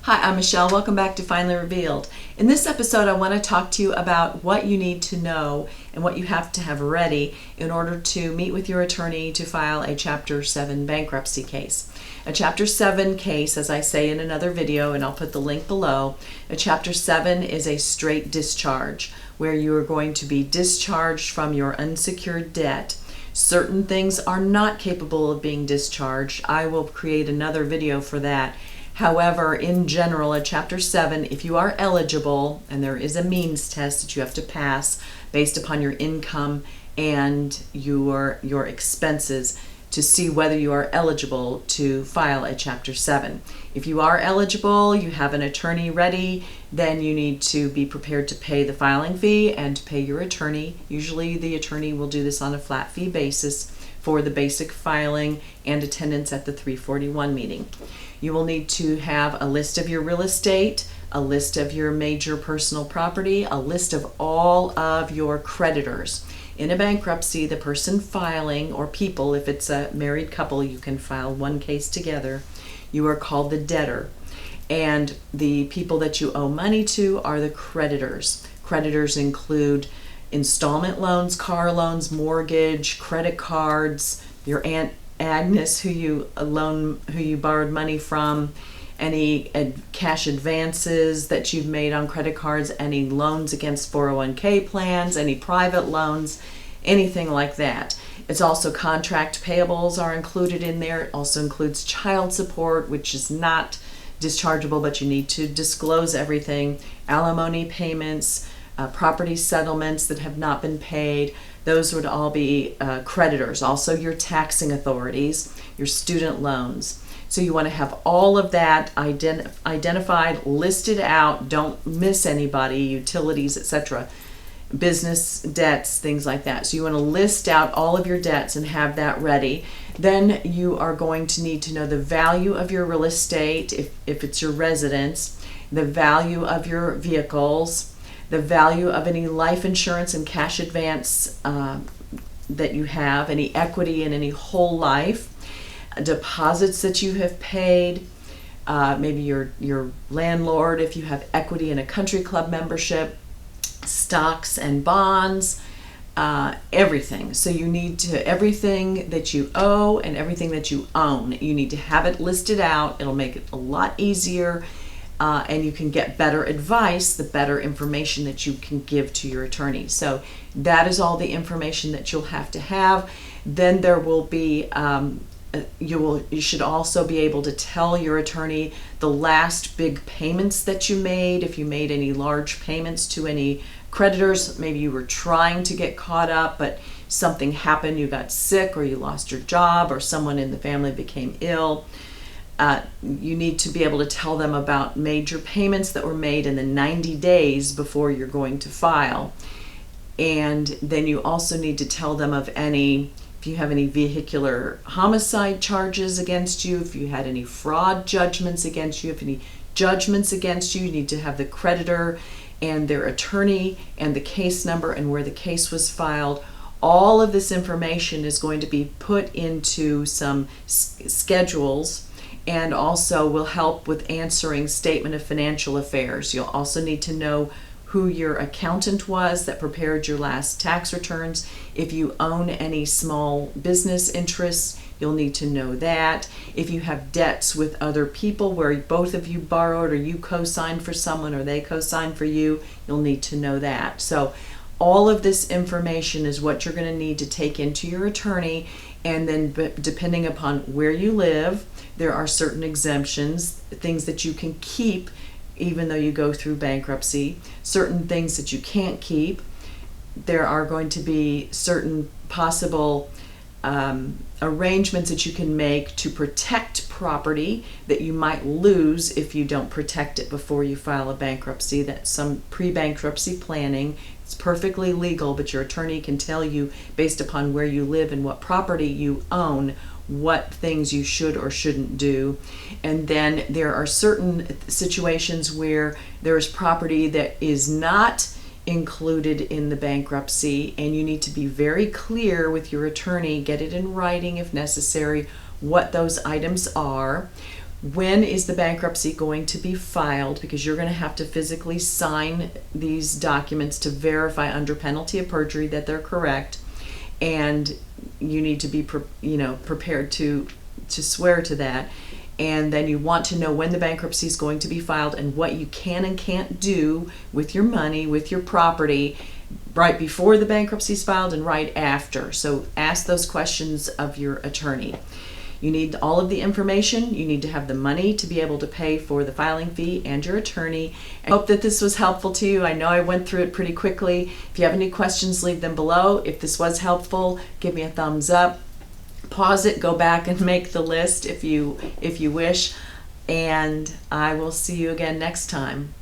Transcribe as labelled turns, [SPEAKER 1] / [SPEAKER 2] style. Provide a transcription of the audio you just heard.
[SPEAKER 1] Hi, I'm Michelle. Welcome back to Finally Revealed. In this episode, I want to talk to you about what you need to know and what you have to have ready in order to meet with your attorney to file a Chapter 7 bankruptcy case. A Chapter 7 case, as I say in another video, and I'll put the link below, a Chapter 7 is a straight discharge where you are going to be discharged from your unsecured debt. Certain things are not capable of being discharged. I will create another video for that. However, in general, a Chapter 7, if you are eligible, and there is a means test that you have to pass based upon your income and your expenses to see whether you are eligible to file a Chapter 7. If you are eligible, you have an attorney ready, then you need to be prepared to pay the filing fee and to pay your attorney. Usually the attorney will do this on a flat fee basis for the basic filing and attendance at the 341 meeting. You will need to have a list of your real estate, a list of your major personal property, a list of all of your creditors. In a bankruptcy, the person filing, or people, if it's a married couple, you can file one case together. You are called the debtor. And the people that you owe money to are the creditors. Creditors include installment loans, car loans, mortgage, credit cards, your Aunt Agnes who you borrowed money from, any cash advances that you've made on credit cards, any loans against 401k plans, any private loans, anything like that. It's also contract payables are included in there. It also includes child support, which is not dischargeable, but you need to disclose everything, alimony payments, property settlements that have not been paid. Those would all be creditors. Also your taxing authorities, your student loans. So you want to have all of that identified, listed out. Don't miss anybody, utilities, etc. Business debts, things like that. So you want to list out all of your debts and have that ready. Then you are going to need to know the value of your real estate, if it's your residence, the value of your vehicles, the value of any life insurance and cash advance that you have, any equity in any whole life, deposits that you have paid, maybe your landlord, if you have equity in a country club membership, stocks and bonds, everything. So you need to, everything that you owe and everything that you own, you need to have it listed out. It'll make it a lot easier. And you can get better advice, the better information that you can give to your attorney. So that is all the information that you'll have to have. Then there will be, you should also be able to tell your attorney the last big payments that you made. If you made any large payments to any creditors, maybe you were trying to get caught up, but something happened, you got sick, or you lost your job, or someone in the family became ill. You need to be able to tell them about major payments that were made in the 90 days before you're going to file. And then you also need to tell them of any, if you have any vehicular homicide charges against you, if you had any fraud judgments against you, if any judgments against you, you need to have the creditor and their attorney and the case number and where the case was filed. All of this information is going to be put into some schedules and also will help with answering statement of financial affairs. You'll also need to know who your accountant was that prepared your last tax returns. If you own any small business interests, you'll need to know that. If you have debts with other people where both of you borrowed or you co-signed for someone or they co-signed for you, you'll need to know that. So all of this information is what you're going to need to take into your attorney. And then depending upon where you live, there are certain exemptions, things that you can keep even though you go through bankruptcy, certain things that you can't keep. There are going to be certain possible arrangements that you can make to protect property that you might lose if you don't protect it before you file a bankruptcy. That's some pre-bankruptcy planning. It's perfectly legal, but your attorney can tell you based upon where you live and what property you own what things you should or shouldn't do. And then there are certain situations where there is property that is not included in the bankruptcy, and you need to be very clear with your attorney, get it in writing if necessary, what those items are. when is the bankruptcy going to be filed, because you're going to have to physically sign these documents to verify under penalty of perjury that they're correct, and you need to be prepared to swear to that. And then you want to know when the bankruptcy is going to be filed and what you can and can't do with your money, with your property, right before the bankruptcy is filed and right after. So ask those questions of your attorney. You need all of the information. You need to have the money to be able to pay for the filing fee and your attorney. I hope that this was helpful to you. I know I went through it pretty quickly. If you have any questions, leave them below. If this was helpful, give me a thumbs up. Pause it, go back and make the list if you wish. And I will see you again next time.